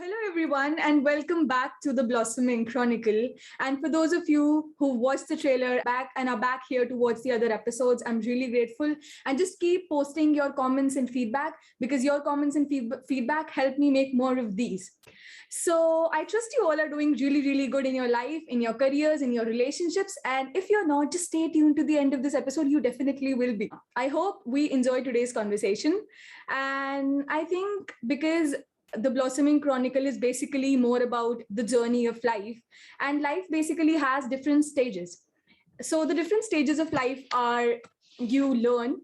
Hello, everyone, and welcome back to the Blossoming Chronicle. And for those of you who watched the trailer back and are back here to watch the other episodes, I'm really grateful. And just keep posting your comments and feedback because your comments and feedback help me make more of these. So I trust you all are doing really, really good in your life, in your careers, in your relationships. And if you're not, just stay tuned to the end of this episode. You definitely will be. I hope we enjoy today's conversation. And I think because the Blossoming Chronicle is basically more about the journey of life, and life basically has different stages. So the different stages of life are you learn,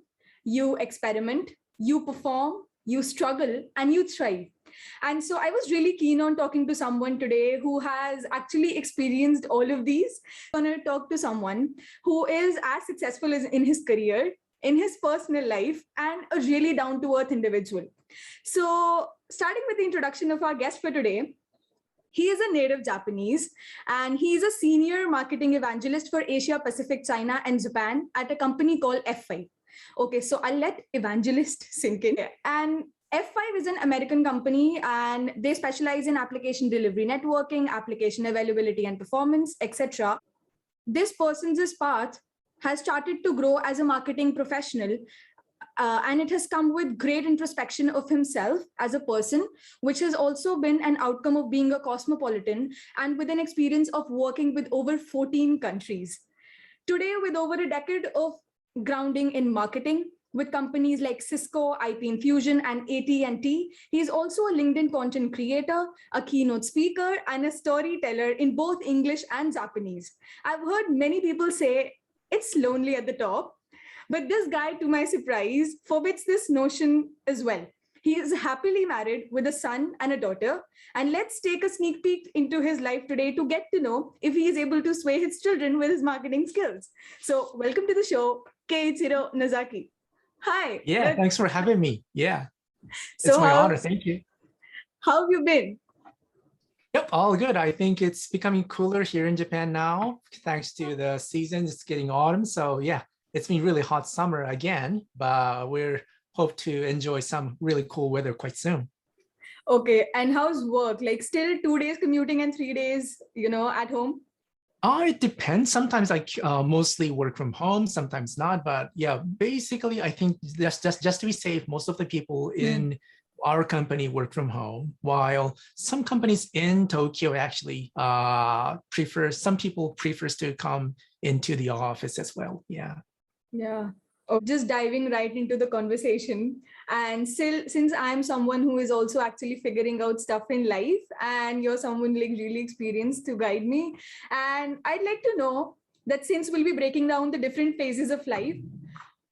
you experiment, you perform, you struggle, and you thrive. And so I was really keen on talking to someone today who has actually experienced all of these. I'm going to talk to someone who is as successful as in his career, in his personal life, and a really down-to-earth individual. So starting with the introduction of our guest for today, he is a native Japanese, and he's a senior marketing evangelist for Asia, Pacific, China, and Japan at a company called F5. Okay, so I'll let evangelist sink in. And F5 is an American company, and they specialize in application delivery, networking, application availability and performance, etc. This person's path has started to grow as a marketing professional, and it has come with great introspection of himself as a person, which has also been an outcome of being a cosmopolitan and with an experience of working with over 14 countries. Today, with over a decade of grounding in marketing, with companies like Cisco, IP Infusion, and AT&T, he's also a LinkedIn content creator, a keynote speaker, and a storyteller in both English and Japanese. I've heard many people say it's lonely at the top, but this guy, to my surprise, forbids this notion as well. He is happily married with a son and a daughter. And let's take a sneak peek into his life today to get to know if he is able to sway his children with his marketing skills. So welcome to the show, Keiichiro Nozaki. Hi. Yeah, thanks for having me. Yeah, So it's my honor. Thank you. How have you been? Yep, all good. I think it's becoming cooler here in Japan now, thanks to the season. It's getting autumn. So yeah, it's been really hot summer again, but we're hope to enjoy some really cool weather quite soon. Okay, and how's work? Like still 2 days commuting and 3 days, at home? It depends. Sometimes I mostly work from home, sometimes not. But yeah, basically, I think just to be safe, most of the people in our company work from home, while some companies in Tokyo actually some people prefers to come into the office as well. Yeah. Yeah. Oh, just diving right into the conversation. And still, since I'm someone who is also actually figuring out stuff in life, and you're someone like really experienced to guide me, and I'd like to know that since we'll be breaking down the different phases of life,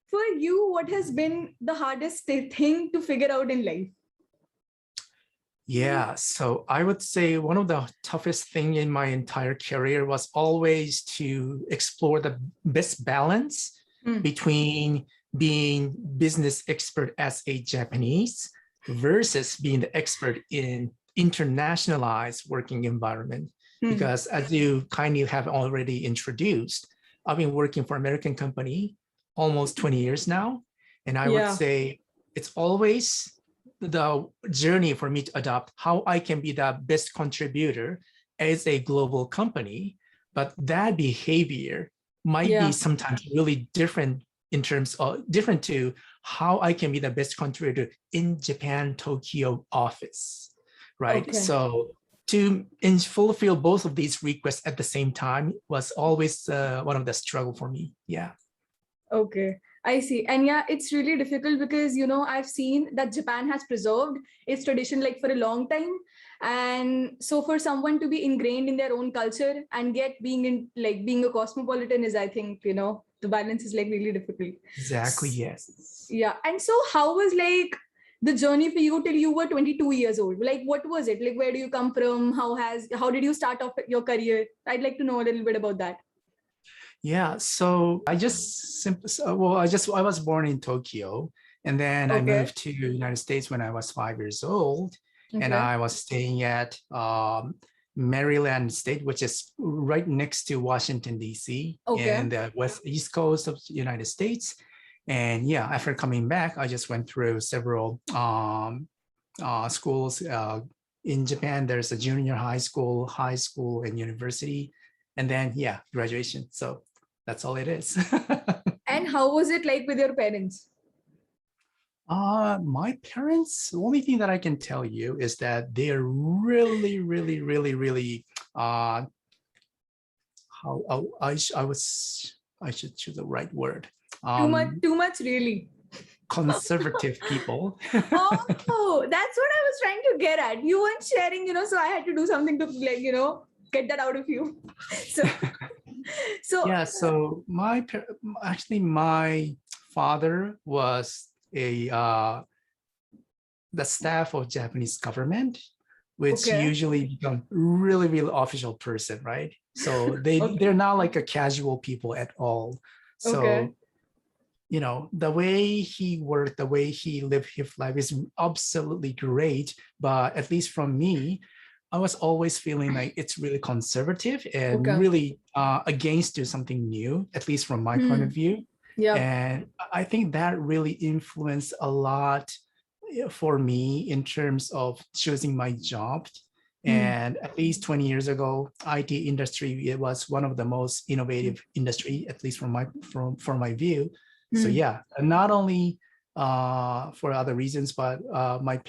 for you, what has been the hardest thing to figure out in life? Yeah, so I would say one of the toughest thing in my entire career was always to explore the best balance between being business expert as a Japanese versus being the expert in internationalized working environment. Because as you kindly have already introduced, I've been working for American company almost 20 years now. And I would say it's always the journey for me to adopt how I can be the best contributor as a global company. But that behavior might be sometimes really different in terms of different to how I can be the best contributor in Japan, Tokyo office, right? Okay. So to fulfill both of these requests at the same time was always one of the struggle for me. Yeah. Okay. I see. And yeah, it's really difficult because, I've seen that Japan has preserved its tradition like for a long time. And so for someone to be ingrained in their own culture and yet being a cosmopolitan is, I think, the balance is like really difficult. Exactly. Yes. Yeah. And so how was like the journey for you till you were 22 years old? Like, what was it? Like, where do you come from? How did you start off your career? I'd like to know a little bit about that. Yeah, so I was born in Tokyo, and then I moved to the United States when I was 5 years old, and I was staying at Maryland State, which is right next to Washington, D.C. in the East Coast of the United States. And yeah, after coming back, I just went through several schools, in Japan, there's a junior high school, and university. And then, yeah, graduation. So that's all it is. And how was it like with your parents? My parents, the only thing that I can tell you is that they're really, really, really, really, I should choose the right word. Too much, really. Conservative people. Oh, that's what I was trying to get at. You weren't sharing, so I had to do something to get that out of you. So Yeah, so my father was the staff of Japanese government, which usually become really, really official person, right? So they're not like a casual people at all. So the way he worked, the way he lived his life is absolutely great. But at least from me, I was always feeling like it's really conservative and really against do something new, at least from my point of view. Yeah. And I think that really influenced a lot for me in terms of choosing my job. And at least 20 years ago, IT industry, it was one of the most innovative industry, at least from my view. So yeah, not only for other reasons, but my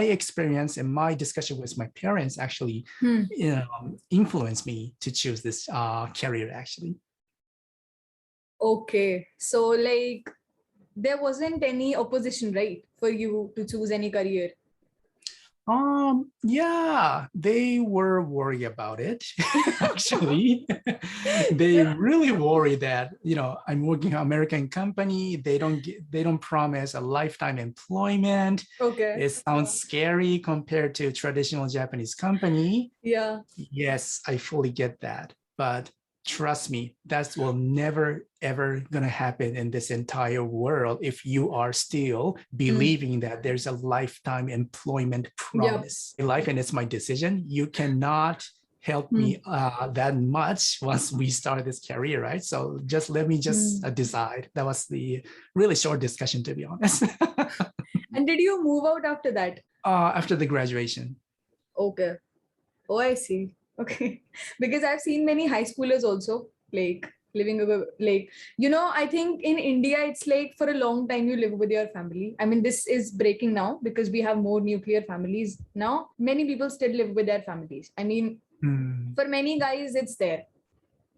experience and my discussion with my parents actually influenced me to choose this career actually. Okay, so like there wasn't any opposition, right, for you to choose any career? Yeah, they were worried about it. Actually, they really worry that, I'm working for an American company. They don't promise a lifetime employment. Okay. It sounds scary compared to traditional Japanese company. Yeah. Yes, I fully get that. But trust me, that will never, ever gonna happen in this entire world if you are still believing that there's a lifetime employment promise. In life, and it's my decision. You cannot help me that much once we start this career, right? So just let me decide. That was the really short discussion, to be honest. And did you move out after that? After the graduation. Okay. Oh, I see. Okay. Because I've seen many high schoolers also like living I think in India, it's like for a long time you live with your family. I mean, this is breaking now because we have more nuclear families now. Many people still live with their families. I mean, for many guys, it's there.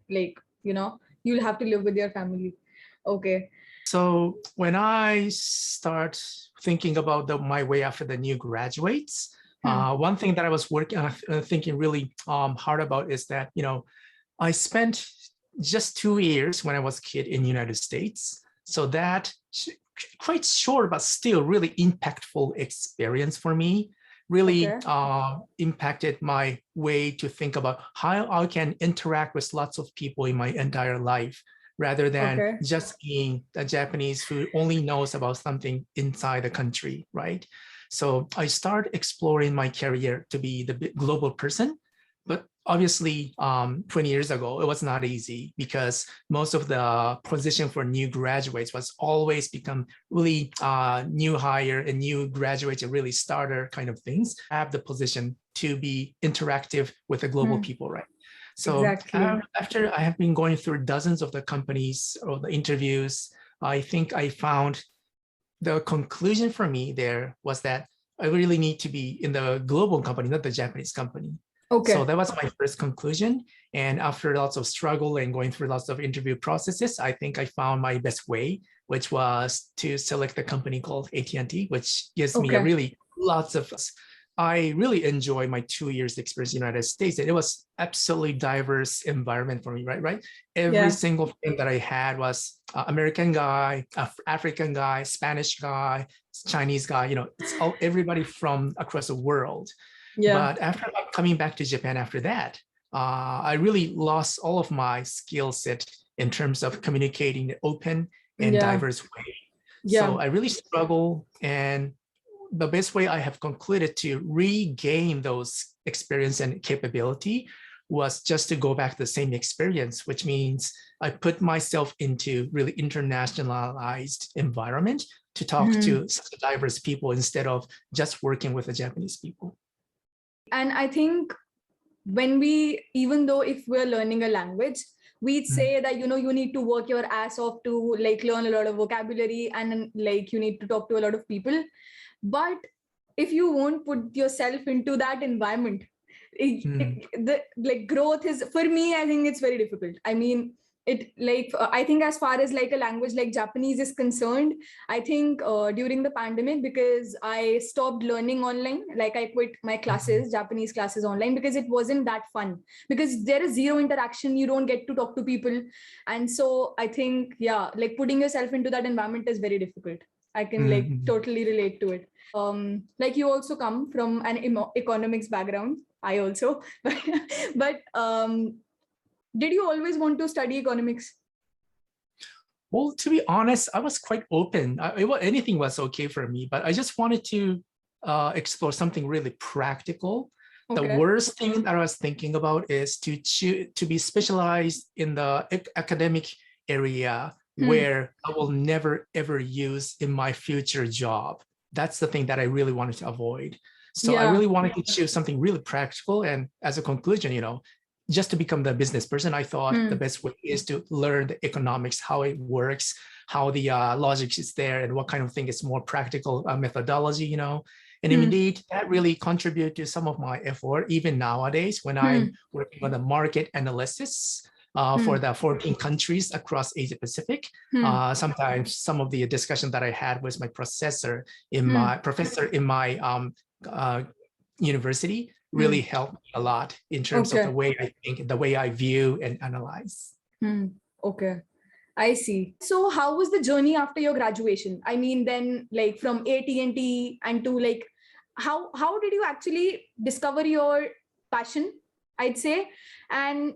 You'll have to live with your family. Okay. So when I start thinking about my way after the new graduates, one thing that I was thinking really hard about is that, I spent just 2 years when I was a kid in the United States. So that quite short, but still really impactful experience for me, really impacted my way to think about how I can interact with lots of people in my entire life, rather than just being a Japanese who only knows about something inside the country, right? So I started exploring my career to be the global person. But obviously, 20 years ago, it was not easy because most of the position for new graduates was always become really new hire and new graduates and really starter kind of things. I have the position to be interactive with the global people, right? So after I have been going through dozens of the companies or the interviews, I think I found the conclusion for me there was that I really need to be in the global company, not the Japanese company. Okay. So that was my first conclusion. And after lots of struggle and going through lots of interview processes, I think I found my best way, which was to select a company called AT&T, which gives me a really lots of. I really enjoy my 2 years experience in the United States. And it was absolutely diverse environment for me, right? Every single thing that I had was American guy, African guy, Spanish guy, Chinese guy, it's all everybody from across the world. But after coming back to Japan after that, I really lost all of my skill set in terms of communicating in an open and diverse way. So I really struggle, and the best way I have concluded to regain those experience and capability was just to go back to the same experience, which means I put myself into really internationalized environment to talk to such diverse people instead of just working with the Japanese people. And I think even though if we're learning a language, we'd say that, you need to work your ass off to like learn a lot of vocabulary and like you need to talk to a lot of people. But if you won't put yourself into that environment, the like growth is, for me, I think it's very difficult. I mean, I think as far as like a language like Japanese is concerned, I think during the pandemic, because I stopped learning online, like I quit my classes, Japanese classes online, because it wasn't that fun, because there is zero interaction. You don't get to talk to people. And so I think, like putting yourself into that environment is very difficult. I can like totally relate to it. Like you also come from an economics background. I also, but did you always want to study economics? Well, to be honest, I was quite open. Anything was okay for me, but I just wanted to explore something really practical. Okay. The worst thing that I was thinking about is to be specialized in the academic area where I will never, ever use in my future job. That's the thing that I really wanted to avoid. So I really wanted to choose something really practical. And as a conclusion, just to become the business person, I thought the best way is to learn the economics, how it works, how the logic is there, and what kind of thing is more practical methodology, And indeed, that really contributed to some of my effort, even nowadays when I'm working on the market analysis for the 14 countries across Asia Pacific. Sometimes some of the discussion that I had with my professor in my university really helped me a lot in terms of the way I think, the way I view and analyze. Okay. I see. So how was the journey after your graduation? I mean, then like from AT&T and to like, how did you actually discover your passion, I'd say, and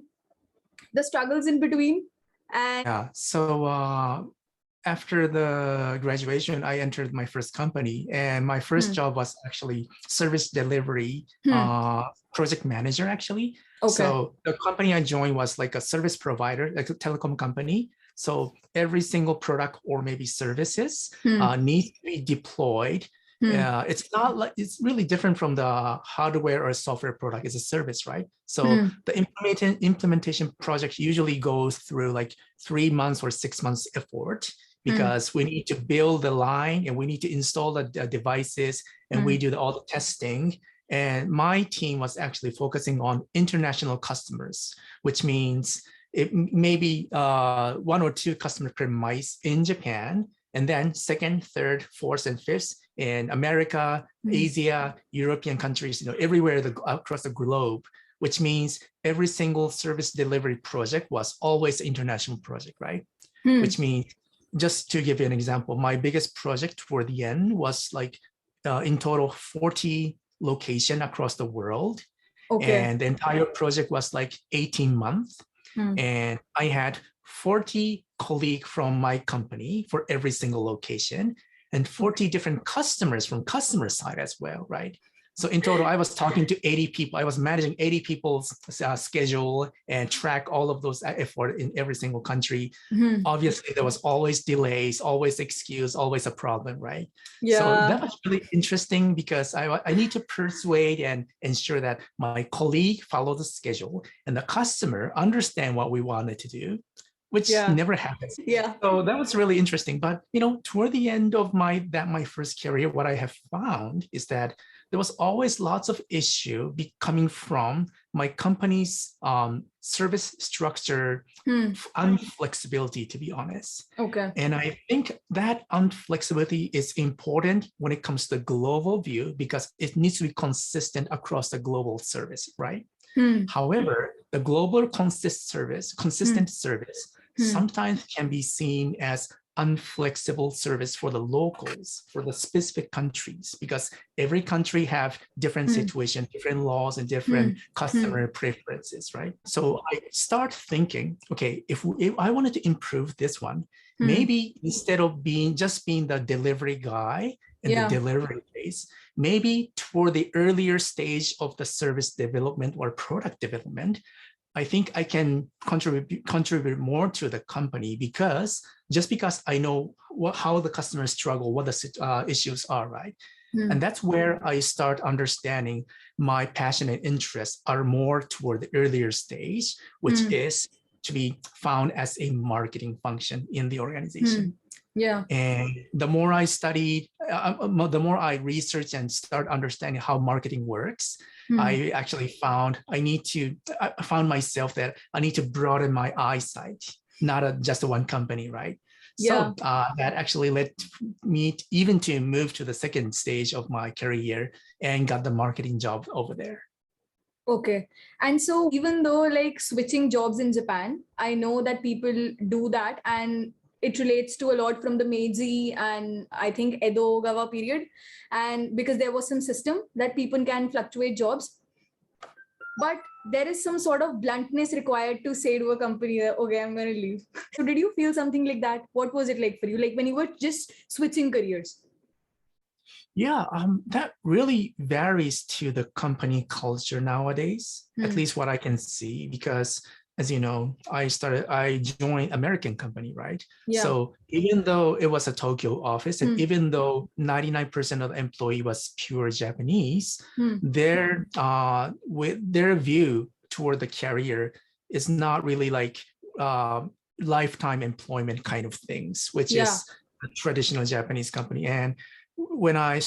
the struggles in between? And so after the graduation, I entered my first company, and my first job was actually service delivery project manager, actually. So the company I joined was like a service provider, like a telecom company. So every single product or maybe services needs to be deployed. It's really different from the hardware or software product. It's a service, right? So the implementation project usually goes through like 3 months or 6 months effort, because we need to build the line and we need to install the devices and we do all the testing. And my team was actually focusing on international customers, which means it may be 1 or 2 customers per mice in Japan, and then second, third, fourth, and fifth in America, Asia, European countries, everywhere across the globe, which means every single service delivery project was always an international project, right? Which means, just to give you an example, my biggest project toward the end was like in total 40 locations across the world. And the entire project was like 18 months. And I had 40 colleagues from my company for every single location, and 40 different customers from customer side as well, right? So in total, I was talking to 80 people. I was managing 80 people's schedule and track all of those effort in every single country. Obviously, there was always delays, always excuse, always a problem, right? So that was really interesting, because I need to persuade and ensure that my colleague follow the schedule and the customer understand what we wanted to do, which never happens. So that was really interesting. But toward the end of my first career, what I have found is that there was always lots of issue coming from my company's service structure unflexibility, to be honest. And I think that unflexibility is important when it comes to the global view, because it needs to be consistent across the global service, right? However, the global consistent service sometimes can be seen as unflexible service for the locals, for the specific countries, because every country have different situations, different laws, and different customer preferences, right? So I start thinking, okay, if I wanted to improve this one, maybe instead of being the delivery guy in the delivery phase, maybe toward the earlier stage of the service development or product development, I think I can contribute more to the company because I know how the customers struggle, what the issues are, right? And that's where I start understanding my passion and interests are more toward the earlier stage, which is to be found as a marketing function in the organization. Yeah. And the more I studied, the more I research and start understanding how marketing works, I actually found I found myself that I need to broaden my eyesight, not just one company, right? Yeah. So that actually led me even to move to the second stage of my career and got the marketing job over there. Okay. And so even though like switching jobs in Japan, I know that people do that, and it relates to a lot from the Meiji and I think Edo-gawa period. And because there was some system that people can fluctuate jobs, but there is some sort of bluntness required to say to a company that, okay, I'm going to leave. So did you feel something like that? What was it like for you? Like when you were just switching careers? Yeah, that really varies to the company culture nowadays, at least what I can see, because as you know, I joined American company, right? Yeah. So even though it was a Tokyo office, and even though 99% of the employee was pure Japanese, their view toward the career is not really like lifetime employment kind of things, which is a traditional Japanese company. And when I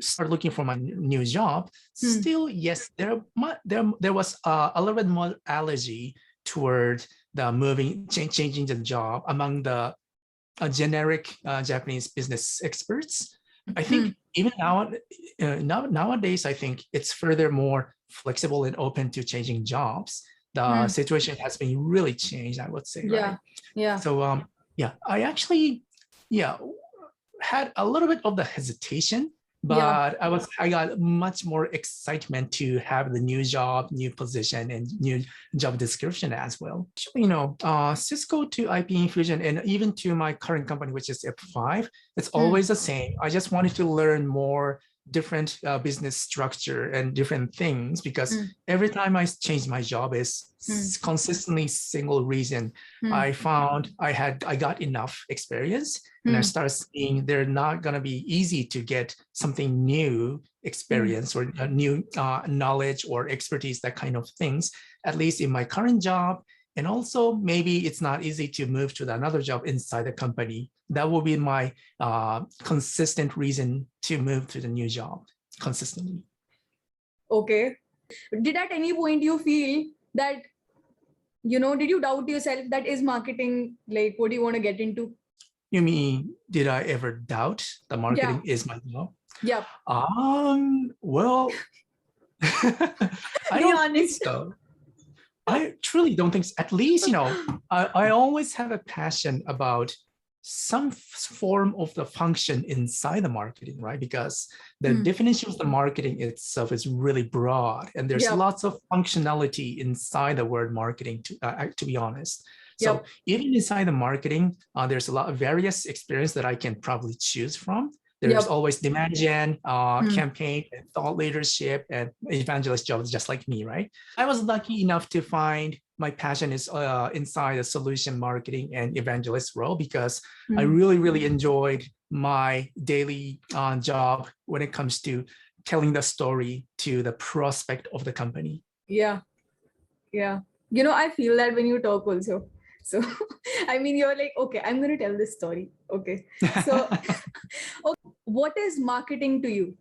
started looking for my new job, still, yes, there was a little bit more allergy toward the changing the job among the generic Japanese business experts. I think even nowadays, I think it's further more flexible and open to changing jobs. The situation has been really changed, I would say, right? Yeah. So yeah, I actually, had a little bit of the hesitation, but I got much more excitement to have the new job, new position, and new job description as well. Actually, Cisco to IP Infusion and even to my current company, which is F5, it's always the same. I just wanted to learn more different business structure and different things, because every time I change my job is consistently single reason. I found I got enough experience, and I started seeing they're not going to be easy to get something new experience or a new knowledge or expertise, that kind of things, at least in my current job. And also maybe it's not easy to move to another job inside the company. That will be my consistent reason to move to the new job consistently. Okay. Did at any point you feel that, did you doubt yourself that is marketing, like, what do you want to get into? You mean, did I ever doubt the marketing is my job? Yeah. Well, I don't think so. I truly don't think so. At least, I always have a passion about some form of the function inside the marketing, right? Because the definition of the marketing itself is really broad, and there's lots of functionality inside the word marketing, to be honest. So even inside the marketing, there's a lot of various experience that I can probably choose from. There's always demand gen, campaign, and thought leadership, and evangelist jobs just like me, right? I was lucky enough to find my passion is inside the solution marketing and evangelist role, because I really, really enjoyed my daily job when it comes to telling the story to the prospect of the company. Yeah. I feel that when you talk also. So, I mean, you're like, okay, I'm going to tell this story. Okay. So, what is marketing to you?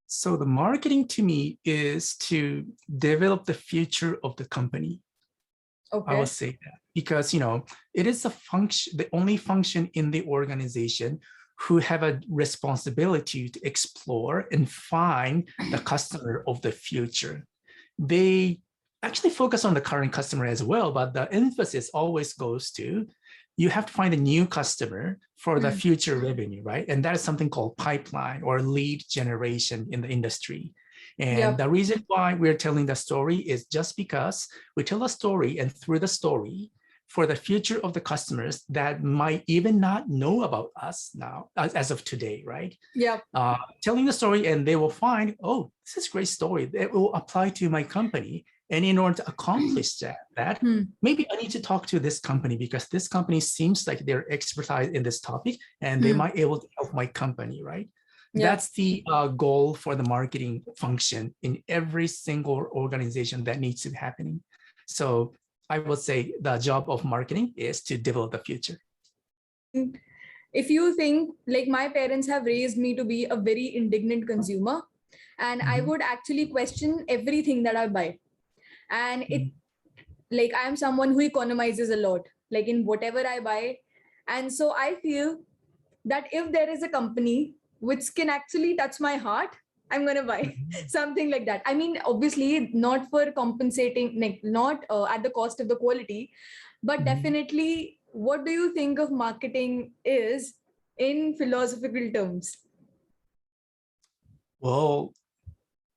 So the marketing to me is to develop the future of the company. Okay. I will say that because, it is the only function in the organization who have a responsibility to explore and find the customer of the future. They actually focus on the current customer as well, but the emphasis always goes to you have to find a new customer for the future revenue, right? And that is something called pipeline or lead generation in the industry. And the reason why we're telling the story is just because we tell a story, and through the story, for the future of the customers that might even not know about us now, as of today, right? Telling the story, and they will find, oh, this is a great story. It will apply to my company. And in order to accomplish that, maybe I need to talk to this company because this company seems like they're expertise in this topic and they might be able to help my company, right? Yeah. That's the goal for the marketing function in every single organization that needs to be happening. So I would say the job of marketing is to develop the future. If you think, like, my parents have raised me to be a very indignant consumer, and I would actually question everything that I buy. And it, like, I am someone who economizes a lot, like in whatever I buy. And so I feel that if there is a company which can actually touch my heart, I'm going to buy something like that. I mean, obviously not for compensating, like not at the cost of the quality, but definitely, what do you think of marketing is in philosophical terms? Well,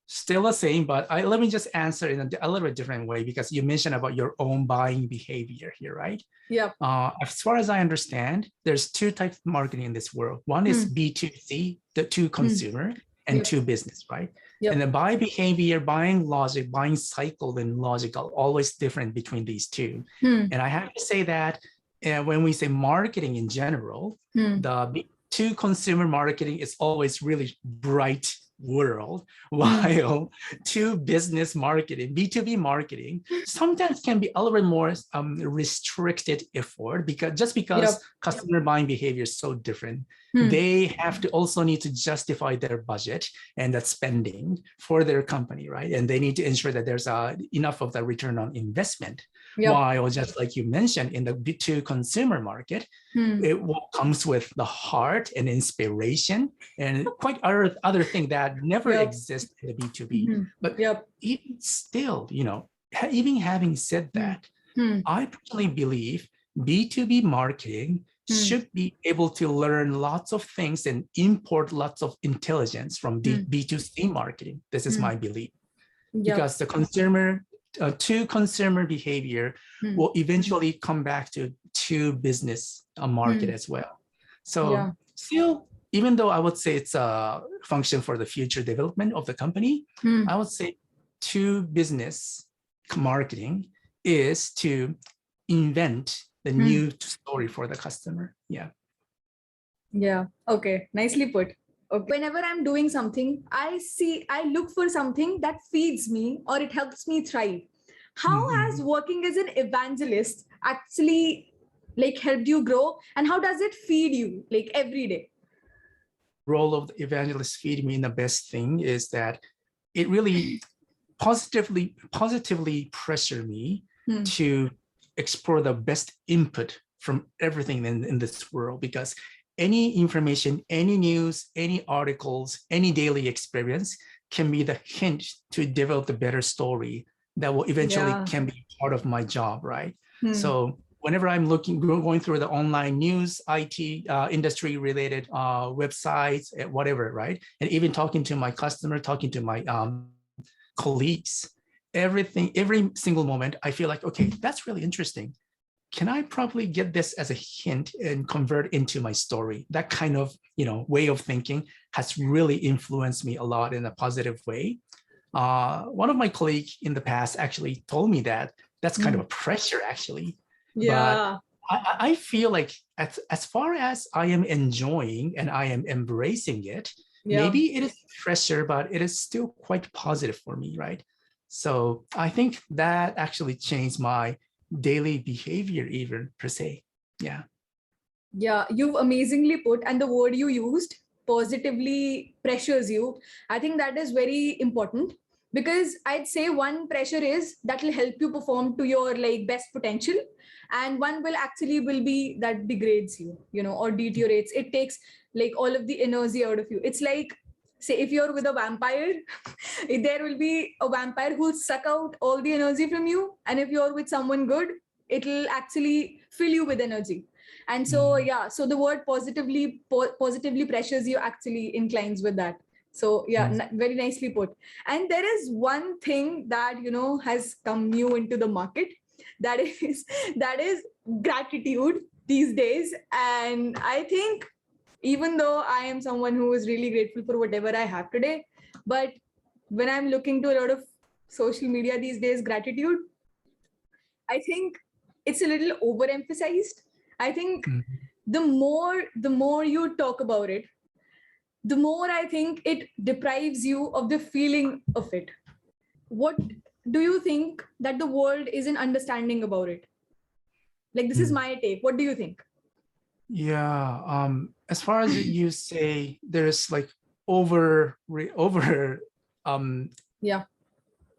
still the same, but let me just answer in a little bit different way because you mentioned about your own buying behavior here, right? Yeah. As far as I understand, there's two types of marketing in this world. One is B2C, the to consumer, and to business, right? Yep. And the buy behavior, buying logic, buying cycle, and logic are always different between these two. And I have to say that when we say marketing in general, the to consumer marketing is always really bright world, while to business marketing, B2B marketing, sometimes can be a little bit more restricted effort because customer buying behavior is so different. They have to also need to justify their budget and that spending for their company, right? And they need to ensure that there's enough of the return on investment. While just like you mentioned in the B2 consumer market, it comes with the heart and inspiration and quite other thing that never exist in the B2B. But even still, you know, even having said that, I personally believe B2B marketing should be able to learn lots of things and import lots of intelligence from B2C marketing. This is my belief. Because the consumer to consumer behavior will eventually come back to business market as well. So still, even though I would say it's a function for the future development of the company, I would say to business marketing is to invent the new story for the customer. Yeah. Okay. Nicely put. Okay. Whenever I'm doing something, I look for something that feeds me or it helps me thrive. How has working as an evangelist actually like helped you grow, and how does it feed you like every day? Role of the evangelist feed me in the best thing is that it really positively pressure me to explore the best input from everything in this world, because any information, any news, any articles, any daily experience can be the hint to develop the better story that will eventually can be part of my job, right? So whenever I'm going through the online news, IT industry related websites, whatever, right? And even talking to my customer, talking to my colleagues, every single moment, I feel like, okay, that's really interesting. Can I probably get this as a hint and convert into my story? That kind of, way of thinking has really influenced me a lot in a positive way. One of my colleagues in the past actually told me that that's kind of a pressure actually. But I feel like as far as I am enjoying and I am embracing it, maybe it is pressure, but it is still quite positive for me, right? So I think that actually changed my daily behavior even per se. Yeah, you've amazingly put, and the word you used, positively pressures you. I think that is very important, because I'd say one pressure is that will help you perform to your like best potential, and one will be that degrades you, or deteriorates. It takes like all of the energy out of you. It's like, say, if you're with a vampire, there will be a vampire who'll suck out all the energy from you. And if you're with someone good, it'll actually fill you with energy. And so, so the word positively pressures you actually inclines with that. So very nicely put. And there is one thing that, has come new into the market, that is gratitude these days. And I think, even though I am someone who is really grateful for whatever I have today, but when I'm looking to a lot of social media these days, gratitude, I think it's a little overemphasized. I think the more you talk about it, the more I think it deprives you of the feeling of it. What do you think that the world isn't understanding about it? Like, this is my take. What do you think? Yeah. As far as you say, there's like over Yeah.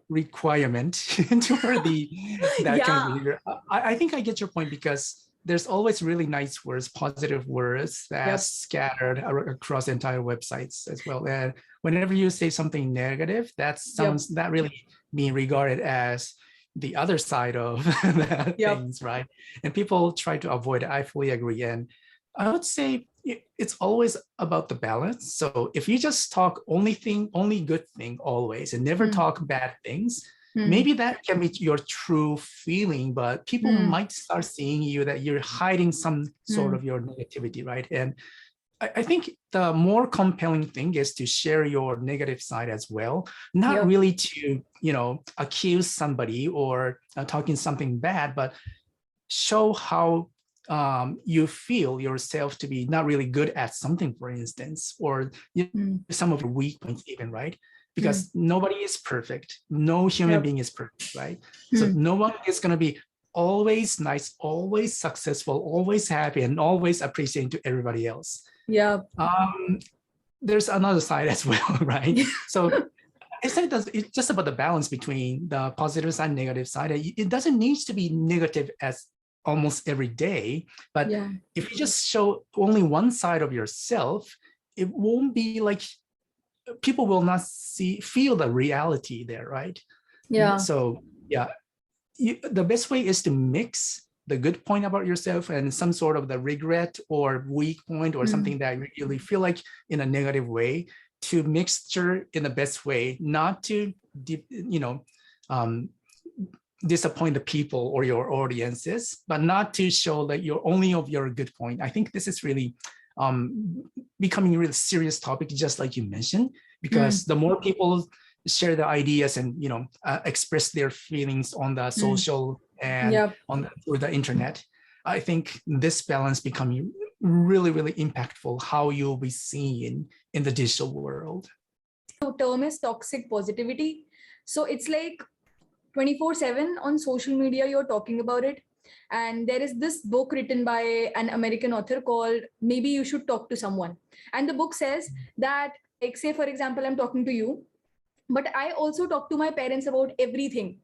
requirement for that kind of Yeah. behavior. I think I get your point, because there's always really nice words, positive words that's scattered across entire websites as well. And whenever you say something negative, that sounds that really being regarded as the other side of things, right? And people try to avoid it. I fully agree. And I would say it's always about the balance. So if you just talk only good thing always and never talk bad things, maybe that can be your true feeling, but people might start seeing you that you're hiding some sort of your negativity, right? And I think the more compelling thing is to share your negative side as well, not really to, accuse somebody or talking something bad, but show how you feel yourself to be not really good at something, for instance, or some of your weak points even, right? Because nobody is perfect. No human being is perfect, right? So no one is going to be always nice, always successful, always happy, and always appreciating to everybody else. Yeah. There's another side as well, right? So it's just about the balance between the positive side and negative side. It doesn't need to be negative as almost every day, but if you just show only one side of yourself, it won't be like, people will not feel the reality there, right? Yeah. So the best way is to mix the good point about yourself and some sort of the regret or weak point or something that you really feel like in a negative way, to mixture in the best way, not to disappoint the people or your audiences, but not to show that you're only of your good point. I think this is really becoming a really serious topic, just like you mentioned, because the more people share their ideas and express their feelings on the social and through the internet, I think this balance becoming really, really impactful how you'll be seen in the digital world. The term is toxic positivity. So it's like 24/7 on social media, you're talking about it. And there is this book written by an American author called Maybe You Should Talk to Someone. And the book says that, like, say, for example, I'm talking to you, but I also talk to my parents about everything.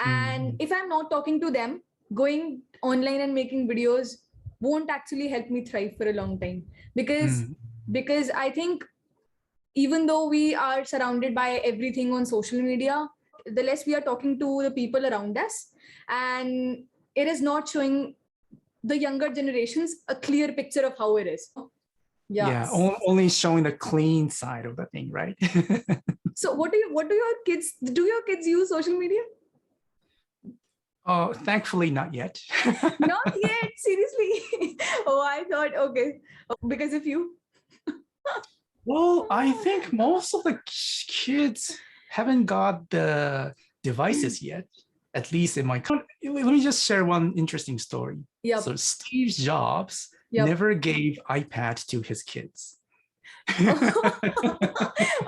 And if I'm not talking to them, going online and making videos won't actually help me thrive for a long time. Because I think even though we are surrounded by everything on social media, the less we are talking to the people around us, and it is not showing the younger generations a clear picture of how it is. Only showing the clean side of the thing, right? So what do your kids use social media? Oh, thankfully not yet. Not yet, seriously. Oh, I thought, okay, because of you. Well, I think most of the kids haven't got the devices yet, at least in my country. Let me just share one interesting story. So Steve Jobs never gave iPad to his kids.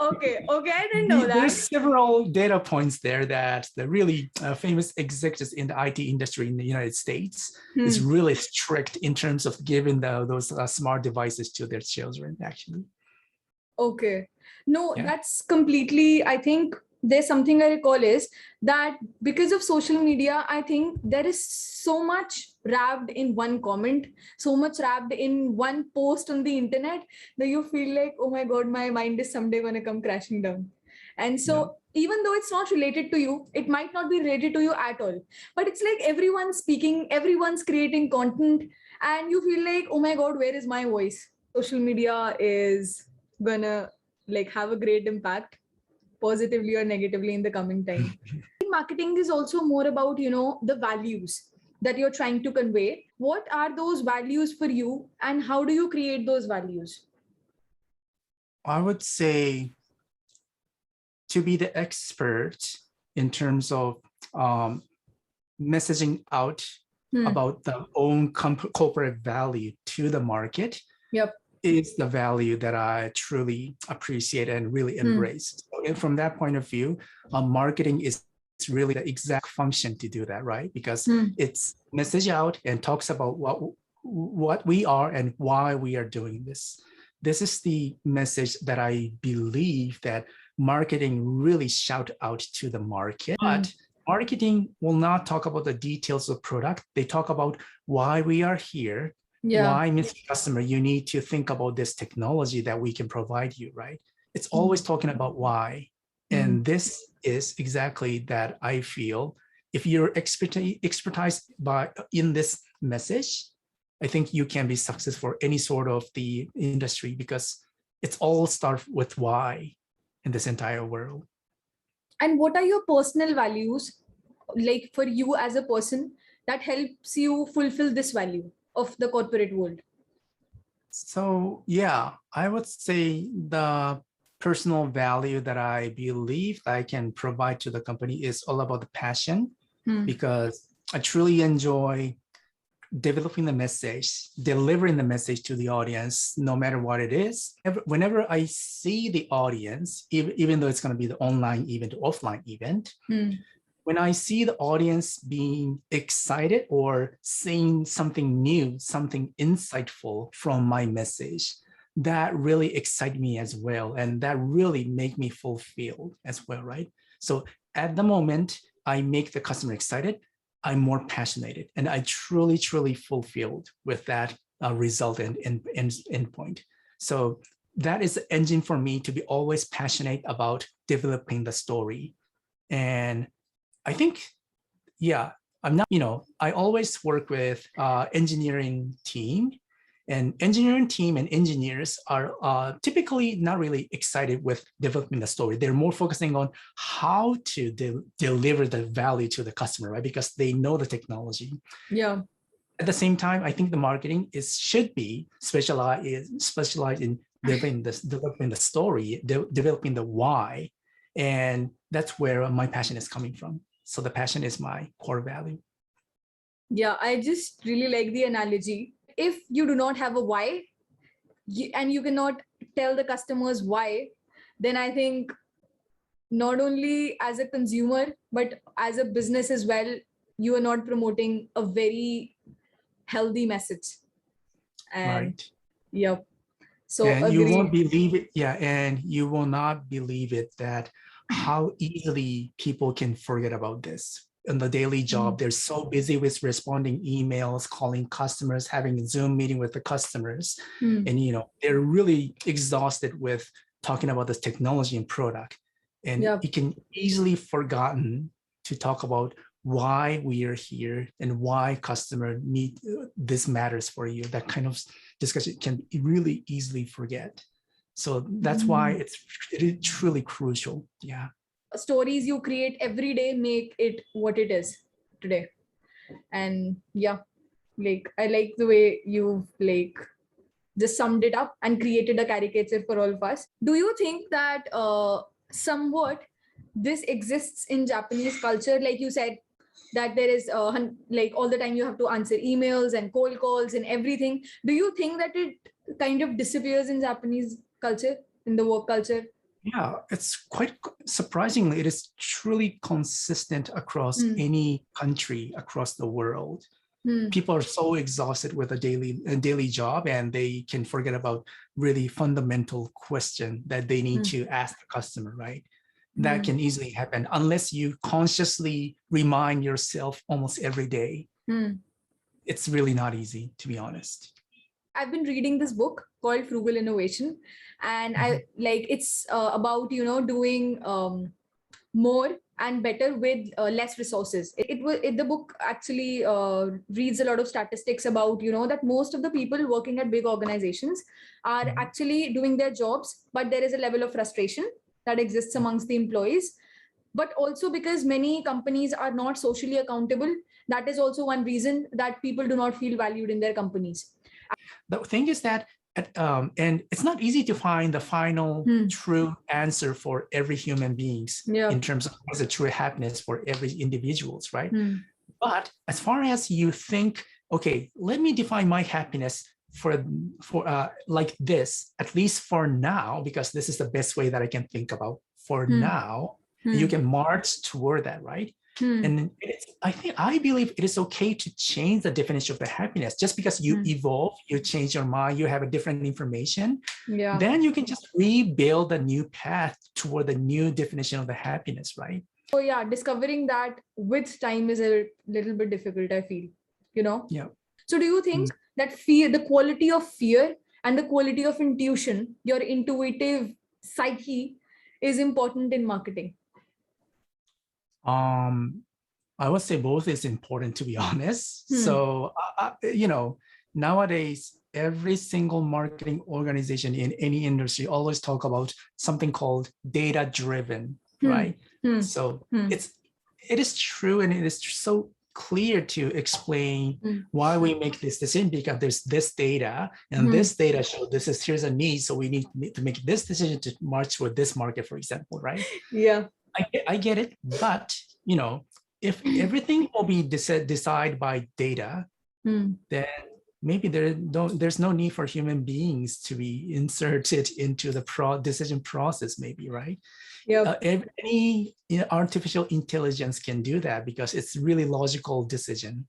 Okay, I didn't know that. There's several data points there that the really famous executives in the IT industry in the United States is really strict in terms of giving those smart devices to their children, actually. Okay. No, that's completely, I think there's something I recall is that because of social media, I think there is so much wrapped in one comment, so much wrapped in one post on the internet that you feel like, oh my God, my mind is someday going to come crashing down. And so even though it's not related to you, it might not be related to you at all, but it's like everyone's speaking, everyone's creating content, and you feel like, oh my God, where is my voice? Social media is gonna have a great impact, positively or negatively, in the coming time. Marketing is also more about the values that you're trying to convey. What are those values for you, and how do you create those values? I would say to be the expert in terms of messaging out about the own corporate value to the market. Yep. Is the value that I truly appreciate and really embrace. So, and from that point of view, marketing is really the exact function to do that, right? Because it's message out and talks about what we are and why we are doing this. This is the message that I believe that marketing really shout out to the market. But marketing will not talk about the details of product. They talk about why we are here. Why, Mr. Customer, you need to think about this technology that we can provide you, right? It's always talking about why. And this is exactly that I feel. If you're expertise in this message, I think you can be successful for any sort of the industry, because it's all start with why in this entire world. And what are your personal values, like for you as a person, that helps you fulfill this value of the corporate world? So yeah, I would say the personal value that I believe I can provide to the company is all about the passion, because I truly enjoy developing the message, delivering the message to the audience, no matter what it is. Whenever I see the audience, even though it's going to be the online event or offline event, when I see the audience being excited or saying something new, something insightful from my message, that really excites me as well. And that really make me fulfilled as well, right? So at the moment I make the customer excited, I'm more passionate, and I truly fulfilled with that result and endpoint. So that is the engine for me to be always passionate about developing the story. And I think, yeah, I'm not, I always work with engineering team, and engineering team and engineers are typically not really excited with developing the story. They're more focusing on how to deliver the value to the customer, right? Because they know the technology. Yeah. At the same time, I think the marketing should be specialized in developing the story, developing the why. And that's where my passion is coming from. So the passion is my core value. Yeah, I just really like the analogy. If you do not have a why, and you cannot tell the customers why, then I think not only as a consumer, but as a business as well, you are not promoting a very healthy message. And right. Yep. So and agreed. You won't believe it. Yeah. And you will not believe it that how easily people can forget about this. In the daily job, they're so busy with responding emails, calling customers, having a Zoom meeting with the customers. And, they're really exhausted with talking about this technology and product. And it can easily forgotten to talk about why we are here and why customer need this matters for you. That kind of discussion can really easily forget. So that's why it is truly crucial. Yeah. Stories you create every day make it what it is today. And yeah, like I like the way you've just summed it up and created a caricature for all of us. Do you think that somewhat this exists in Japanese culture? Like you said, that there is like all the time you have to answer emails and cold calls and everything. Do you think that it kind of disappears in Japanese culture, in the work culture? Yeah, it's quite surprisingly, it is truly consistent across any country across the world. People are so exhausted with a daily job, and they can forget about really fundamental question that they need to ask the customer, right? That can easily happen unless you consciously remind yourself almost every day. It's really not easy, to be honest. I've been reading this book called Frugal Innovation, and it's about doing more and better with less resources. The book actually reads a lot of statistics about that most of the people working at big organizations are actually doing their jobs, but there is a level of frustration that exists amongst the employees. But also because many companies are not socially accountable, that is also one reason that people do not feel valued in their companies. The thing is that and it's not easy to find the final true answer for every human beings in terms of what's the true happiness for every individuals, right? But as far as you think, okay, let me define my happiness for like this, at least for now, because this is the best way that I can think about for now. You can march toward that, right? And I believe it is okay to change the definition of the happiness. Just because you evolve, you change your mind, you have a different information, then you can just rebuild a new path toward the new definition of the happiness, right? So yeah, discovering that with time is a little bit difficult, I feel, Yeah. So do you think that fear, the quality of fear and the quality of intuition, your intuitive psyche, is important in marketing? I would say both is important, to be honest. So, nowadays, every single marketing organization in any industry always talk about something called data-driven, right? So it is true, and it is so clear to explain why we make this decision, because there's this data, and this data shows here's a need, so we need to make this decision to march with this market, for example, right? Yeah. I get it, but if everything will be decided by data, then maybe there's no need for human beings to be inserted into the decision process, maybe, right? Yeah. Any artificial intelligence can do that because it's really logical decision.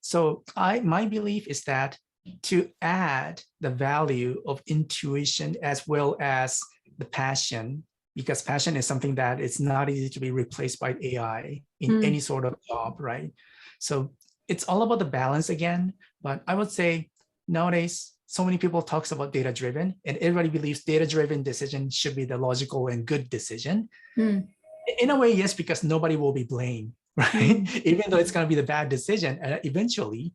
So my belief is that to add the value of intuition as well as the passion, because passion is something that it's not easy to be replaced by AI in any sort of job, right? So it's all about the balance again. But I would say nowadays, so many people talks about data-driven, and everybody believes data-driven decision should be the logical and good decision. In a way, yes, because nobody will be blamed, right? Even though it's going to be the bad decision, eventually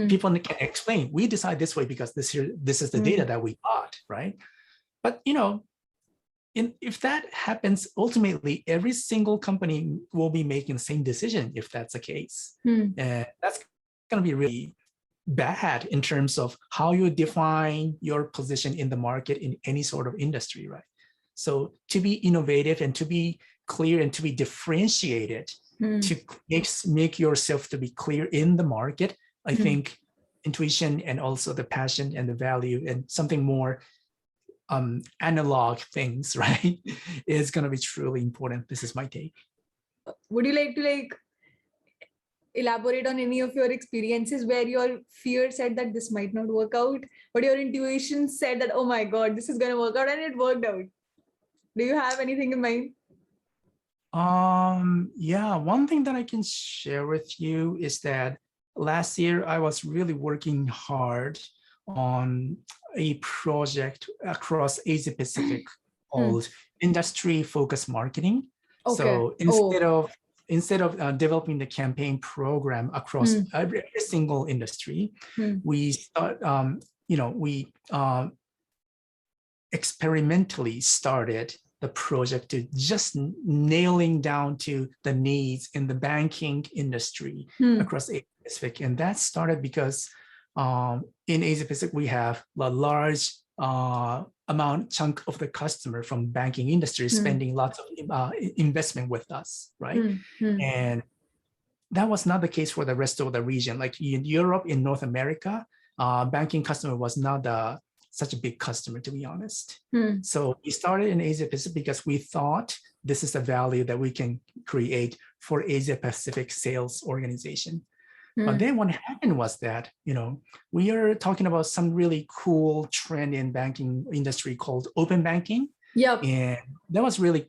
people can explain, we decide this way because this is the data that we got, right? But if that happens, ultimately, every single company will be making the same decision if that's the case. And that's going to be really bad in terms of how you define your position in the market in any sort of industry, right? So to be innovative and to be clear and to be differentiated, to make yourself to be clear in the market, I think intuition and also the passion and the value and something more analog things, right, is going to be truly important. This is my take. Would you like to elaborate on any of your experiences where your fear said that this might not work out, but your intuition said that, oh my God, this is going to work out, and it worked out? Do you have anything in mind? Yeah, one thing that I can share with you is that last year I was really working hard on a project across Asia Pacific called industry focused marketing. Okay. So instead of developing the campaign program across every single industry, we start we experimentally started the project to just nailing down to the needs in the banking industry across Asia Pacific. And that started because in Asia Pacific, we have a large chunk of the customer from banking industry spending lots of investment with us, right? And that was not the case for the rest of the region. Like in Europe, in North America, banking customer was not such a big customer, to be honest. So we started in Asia Pacific because we thought this is a value that we can create for Asia Pacific sales organization. But then what happened was that, we are talking about some really cool trend in banking industry called open banking. Yep. And that was really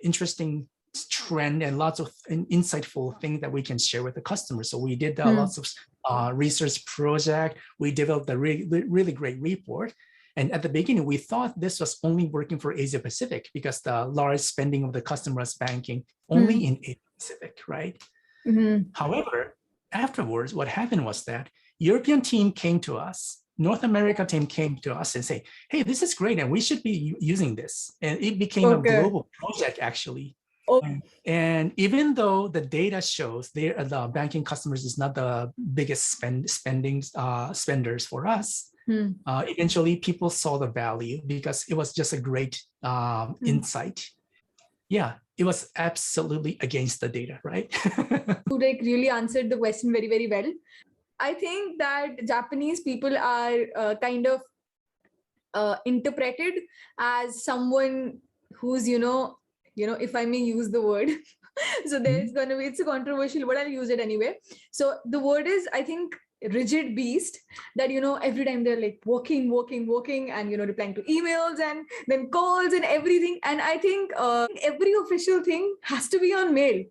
interesting trend and lots of insightful things that we can share with the customers. So we did lots of research project. We developed a really great report. And at the beginning, we thought this was only working for Asia Pacific because the large spending of the customers banking only in Asia Pacific, right? However, afterwards, what happened was that European team came to us, North America team came to us and say, hey, this is great and we should be using this. And it became a global project actually. And even though the data shows the banking customers is not the biggest spenders for us, Eventually, people saw the value because it was just a great insight. Yeah, it was absolutely against the data, right? You like really answered the question very, very well. I think that Japanese people are kind of interpreted as someone who's, if I may use the word, so there's gonna be, it's a controversial word, I'll use it anyway. So the word is, I think, rigid beast, that every time they're like working and replying to emails and then calls and everything. And I think every official thing has to be on mail,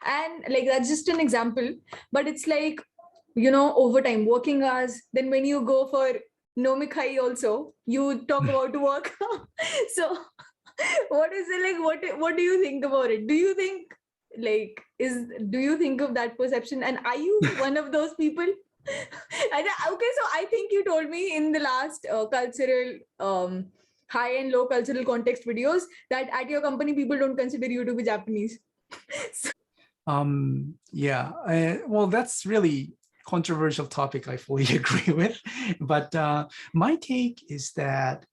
and like that's just an example, but it's like overtime, working hours, then when you go for nomikai also, you talk about work. So what is it like, what do you think about it? Do you think like do you think of that perception, and are you one of those people? Okay, so I think you told me in the last cultural high and low cultural context videos that at your company people don't consider you to be Japanese. Well, that's really controversial topic, I fully agree with. But my take is that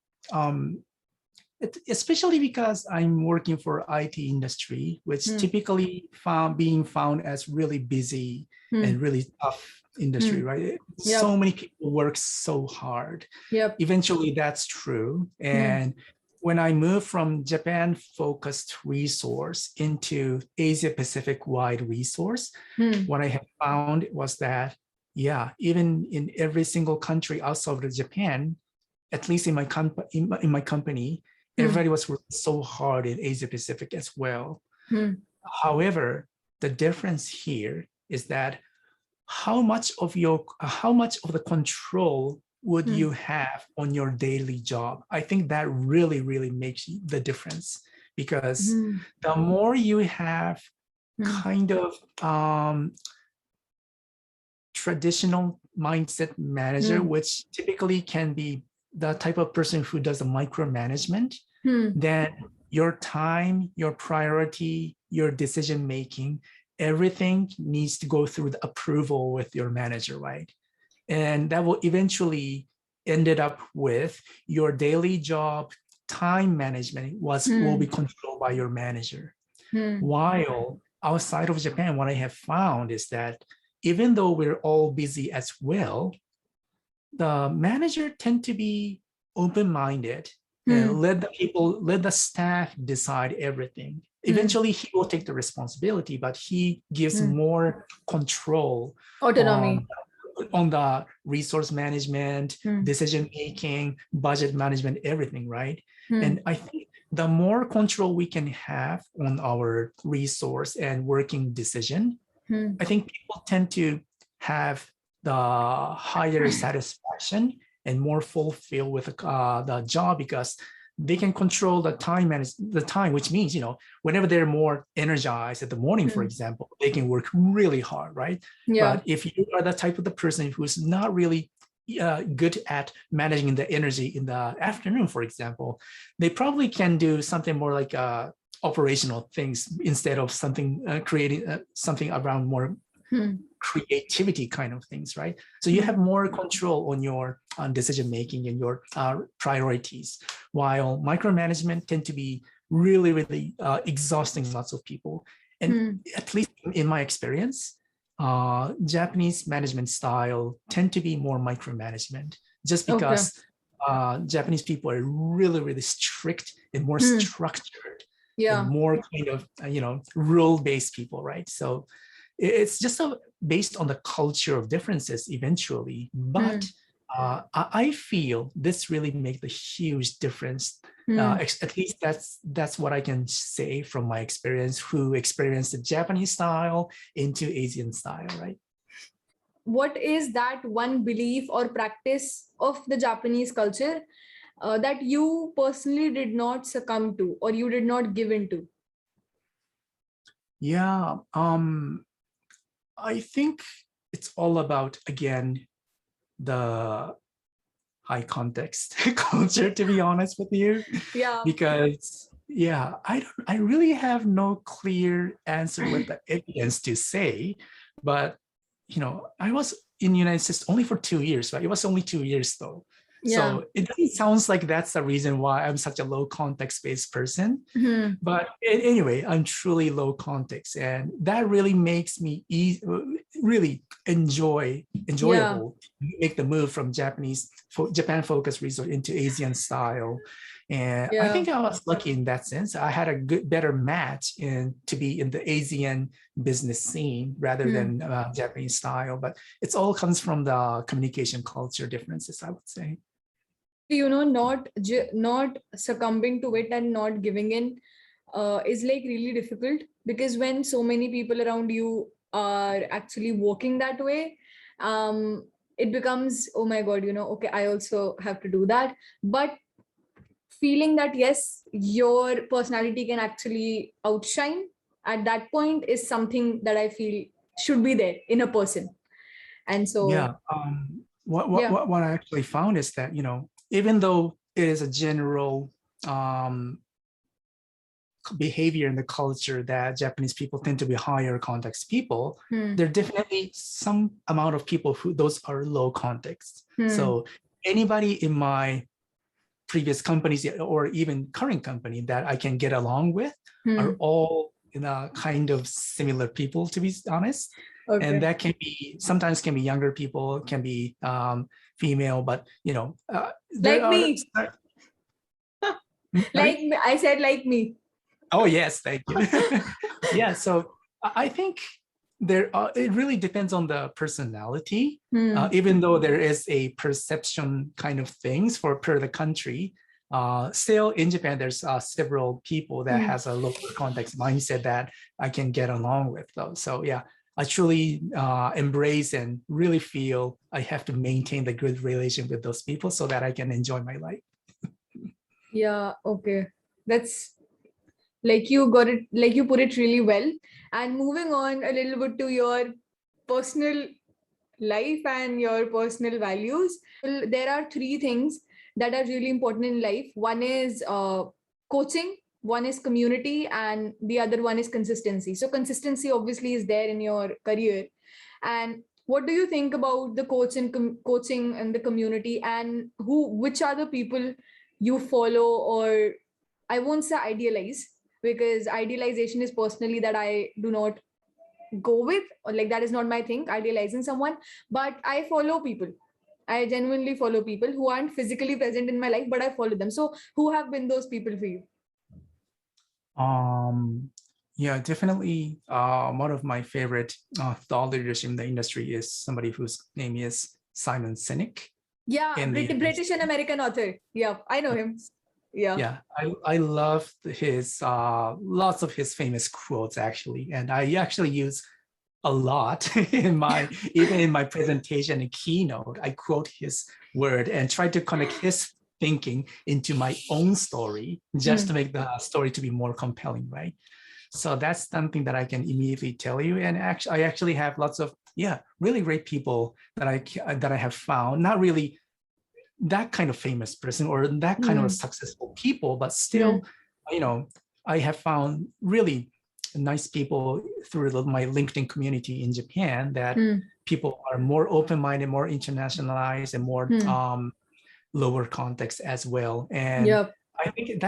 especially because I'm working for IT industry, which typically being found as really busy and really tough industry, right? Yep. So many people work so hard. Yep. Eventually, that's true. And when I moved from Japan-focused resource into Asia-Pacific-wide resource, what I have found was that, even in every single country outside of Japan, at least in my company, everybody was working so hard in Asia-Pacific as well. However, the difference here is that how much of the control would you have on your daily job? I think that really, really makes the difference, because the more you have kind of traditional mindset manager, which typically can be the type of person who does the micromanagement, then your time, your priority, your decision making, everything needs to go through the approval with your manager, right? And that will eventually ended up with your daily job time management will be controlled by your manager. While outside of Japan, what I have found is that even though we're all busy as well, the manager tend to be open-minded and let the staff decide everything. Eventually, he will take the responsibility, but he gives more control, autonomy on the resource management, decision making, budget management, everything, right? And I think the more control we can have on our resource and working decision, I think people tend to have the higher satisfaction and more fulfilled with the job, because they can control the time, which means, whenever they're more energized at the morning, for example, they can work really hard, right? But if you are the type of the person who's not really good at managing the energy in the afternoon, for example, they probably can do something more like operational things instead of something creating something around more creativity kind of things, right? So you have more control on your decision making and your priorities, while micromanagement tend to be really, really exhausting lots of people. And at least in my experience, Japanese management style tend to be more micromanagement, just because Japanese people are really, really strict and more structured, and more kind of rule-based people, right? So it's just based on the culture of differences eventually, but I feel this really makes a huge difference. At least that's what I can say from my experience, who experienced the Japanese style into Asian style, right? What is that one belief or practice of the Japanese culture that you personally did not succumb to, or you did not give into? Yeah, I think it's all about, again, the high context culture, to be honest with you. Because I really have no clear answer with the evidence to say, but I was in the United States only for 2 years, right? It was only 2 years though. So it doesn't sound like that's the reason why I'm such a low context-based person. But anyway, I'm truly low context. And that really makes me really enjoyable to make the move from Japan-focused resort into Asian style. And I think I was lucky in that sense. I had a better match to be in the Asian business scene rather than Japanese style. But it all comes from the communication culture differences, I would say. Not succumbing to it and not giving in is like really difficult, because when so many people around you are actually walking that way, it becomes, oh my God, okay, I also have to do that. But feeling that yes, your personality can actually outshine at that point is something that I feel should be there in a person. And so what I actually found is that, even though it is a general behavior in the culture that Japanese people tend to be higher context people, there are definitely some amount of people who those are low context. So anybody in my previous companies or even current company that I can get along with are all kind of similar people, to be honest. Okay. And that sometimes can be younger people, can be female, but like me. Like me. I said like me. Oh yes, thank you. Yeah, so I think it really depends on the personality. Even though there is a perception kind of things per the country, still in Japan there's several people that has a local context mindset that I can get along with though. So yeah, I truly embrace and really feel I have to maintain the good relation with those people so that I can enjoy my life. Yeah, okay. That's like you got it, like you put it really well. And moving on a little bit to your personal life and your personal values, there are three things that are really important in life. One is coaching, one is community, and the other one is consistency. So consistency obviously is there in your career. And what do you think about the coaching and the community, and which are the people you follow, or I won't say idealize, because idealization is personally that I do not go with, or like that is not my thing, idealizing someone. But I follow people. I genuinely follow people who aren't physically present in my life, but I follow them. So who have been those people for you? Yeah, definitely. One of my favorite thought leaders in the industry is somebody whose name is Simon Sinek. Yeah, British and American author. Yeah, I know him. Yeah, I love his lots of his famous quotes actually, and I actually use a lot even in my presentation and keynote. I quote his word and try to connect his thinking into my own story just to make the story to be more compelling, right? So that's something that I can immediately tell you. And I actually have lots of really great people that I have found, not really that kind of famous person or that kind of successful people, but still, I have found really nice people through my LinkedIn community in Japan that people are more open-minded, more internationalized, and more lower context as well. And I think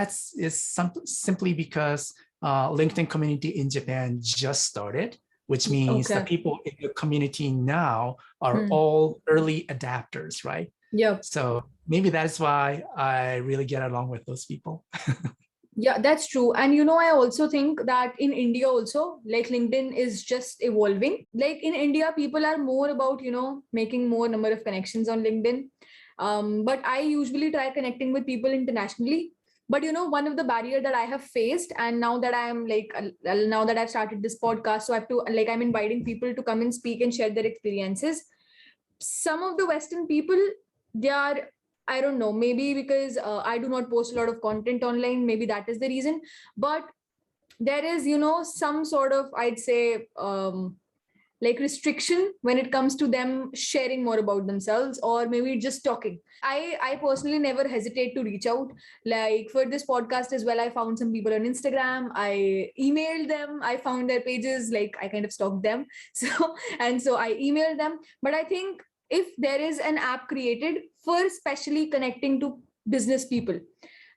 simply because LinkedIn community in Japan just started, which means the people in the community now are all early adapters, right? Yep. So maybe that's why I really get along with those people. Yeah, that's true. And I also think that in India also, like LinkedIn is just evolving. Like in India, people are more about, making more number of connections on LinkedIn. But I usually try connecting with people internationally. But one of the barrier that I have faced, and now that I am now that I've started this podcast, so I have to I'm inviting people to come and speak and share their experiences. Some of the Western people, they are, I don't know, maybe because I do not post a lot of content online, maybe that is the reason. But there is, some sort of, I'd say, restriction when it comes to them sharing more about themselves, or maybe just talking. I personally never hesitate to reach out. Like for this podcast as well, I found some people on Instagram, I emailed them, I found their pages, I kind of stalked them. So I emailed them. But I think if there is an app created for specially connecting to business people,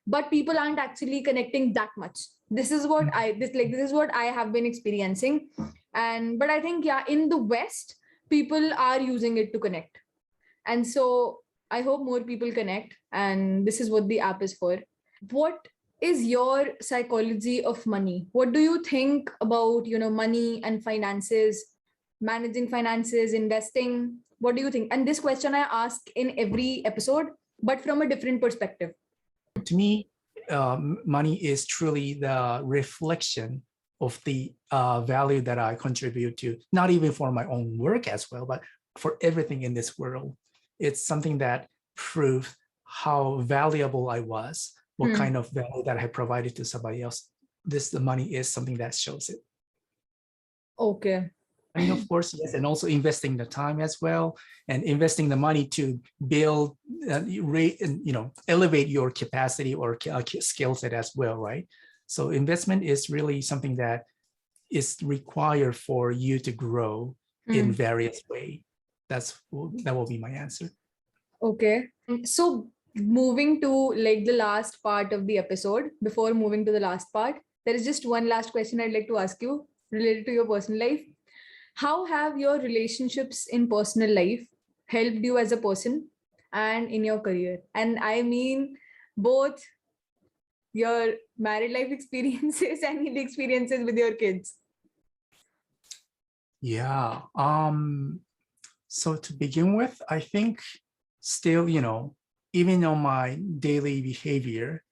but people aren't actually connecting that much. This is what this is what I have been experiencing. And but I think, yeah, in the West, people are using it to connect. And so I hope more people connect. And this is what the app is for. What is your psychology of money? What do you think about, money and finances, managing finances, investing? What do you think? And this question I ask in every episode, but from a different perspective. To me, money is truly the reflection of the value that I contribute to, not even for my own work as well, but for everything in this world. It's something that proves how valuable I was, what kind of value that I provided to somebody else. The money is something that shows it. Okay. I mean, of course, yes, and also investing the time as well, and investing the money to build, elevate your capacity or skill set as well, right? So investment is really something that is required for you to grow in various ways. That will be my answer. Okay. So moving to like the last part of the episode, before moving to the last part, there is just one last question I'd like to ask you related to your personal life. How have your relationships in personal life helped you as a person and in your career? And I mean both your married life experiences and the experiences with your kids. Yeah. So to begin with, I think still, even on my daily behavior,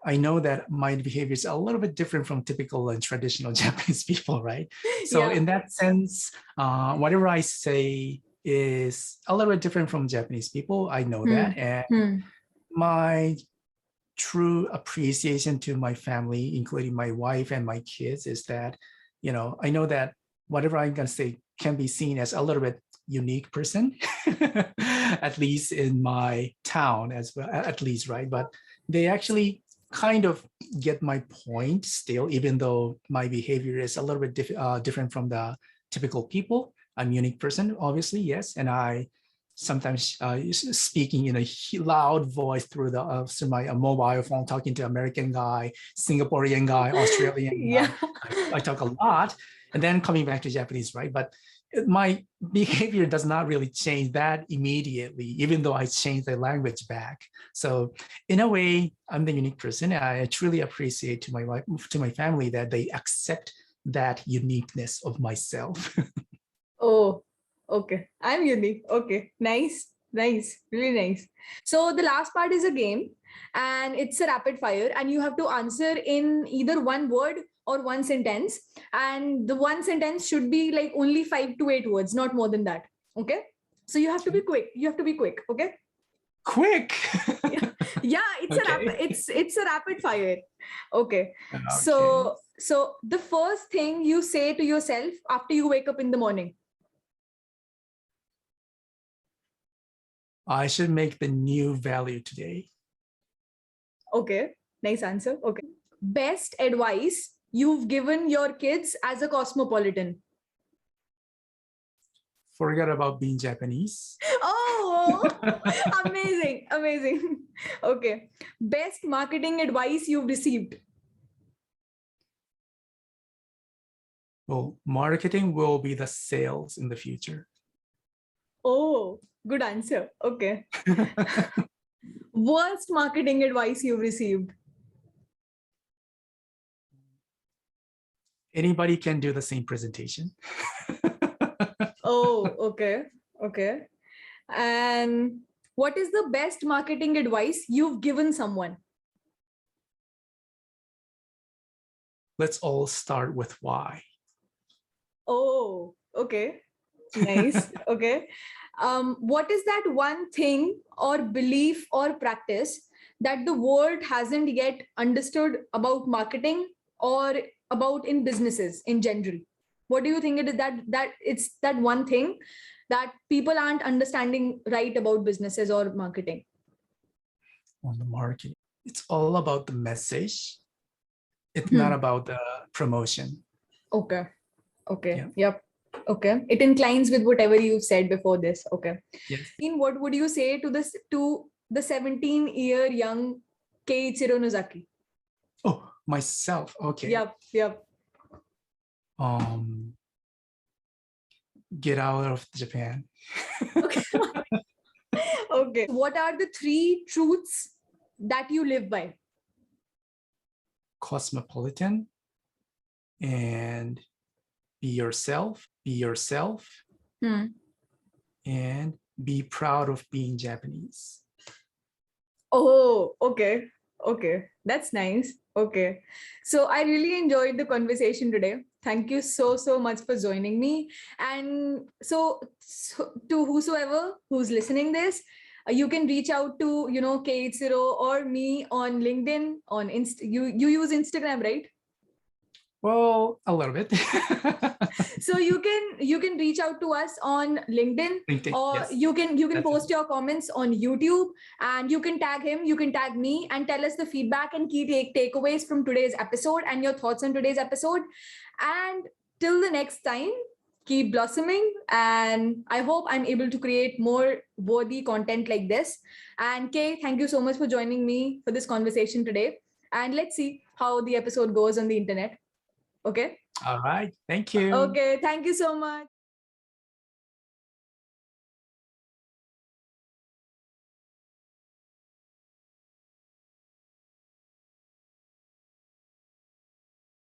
I know that my behavior is a little bit different from typical and traditional Japanese people, right? So in that sense, whatever I say is a little bit different from Japanese people. I know that. And my true appreciation to my family, including my wife and my kids, is that, I know that whatever I'm going to say can be seen as a little bit unique person, at least in my town as well, at least, right? But they actually kind of get my point still, even though my behavior is a little bit different from the typical people. I'm a unique person, obviously, yes. And I sometimes speaking in a loud voice through my mobile phone, talking to American guy, Singaporean guy, Australian guy. I talk a lot, and then coming back to Japanese, right? But my behavior does not really change that immediately, even though I change the language back. So in a way, I'm the unique person. I truly appreciate to my family that they accept that uniqueness of myself. Oh, okay. I'm unique. Okay. Nice. Nice. Really nice. So the last part is a game and it's a rapid fire and you have to answer in either one word or one sentence. And the one sentence should be like only 5 to 8 words, not more than that. Okay. So you have to be quick. You have to be quick. Okay. Quick. Yeah, it's a rapid fire. Okay. So the first thing you say to yourself after you wake up in the morning. I should make the new value today. Okay, nice answer. Okay. Best advice you've given your kids as a cosmopolitan. Forget about being Japanese. Oh, amazing, amazing. Okay. Best marketing advice you've received. Well, marketing will be the sales in the future. Oh, good answer. Okay. Worst marketing advice you've received. Anybody can do the same presentation. Oh, okay. Okay. And what is the best marketing advice you've given someone? Let's all start with why. Oh, okay. Nice. Okay. What is that one thing or belief or practice that the world hasn't yet understood about marketing or about in businesses in general? What do you think it is that it's that one thing that people aren't understanding right about businesses or marketing? On the marketing, it's all about the message. It's not about the promotion. Okay. Okay. Yeah. Yep. Okay. It inclines with whatever you've said before this. Okay. Yes. What would you say to the 17-year young Keiichiro Nozaki? Oh, myself. Okay. Yep. Get out of Japan. Okay. Okay. What are the 3 truths that you live by? Cosmopolitan and be yourself, and be proud of being Japanese. Oh, okay. Okay. That's nice. Okay. So I really enjoyed the conversation today. Thank you so much for joining me. And so to whosoever who's listening this, you can reach out to, Keiichiro or me on LinkedIn, on you use Instagram, right? Well, a little bit. So you can reach out to us on LinkedIn, or yes. you can That's post your comments on YouTube, and you can tag him, you can tag me, and tell us the feedback and key takeaways from today's episode and your thoughts on today's episode. And till the next time, keep blossoming, and I hope I'm able to create more worthy content like this. And Kay, thank you so much for joining me for this conversation today, and let's see how the episode goes on the internet. Okay. All right. Thank you. Okay. Thank you so much.